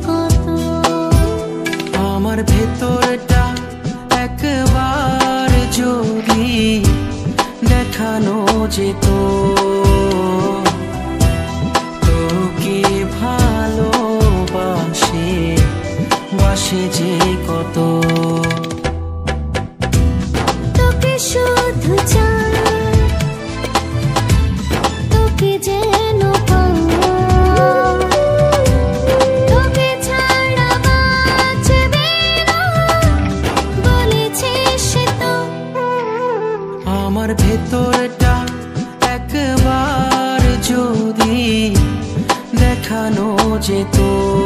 কত। আমার ভেতরটা একবার যদি দেখানো যেত, তোকে ভালোবাসে বাসে যে কত। তোকে শুধু চাই, তোকে যেন পাই, তোকে ছাড়া বাঁচবে না বলেছিস তো। আমার ভেতরটা একবার যদি দেখানো যেত,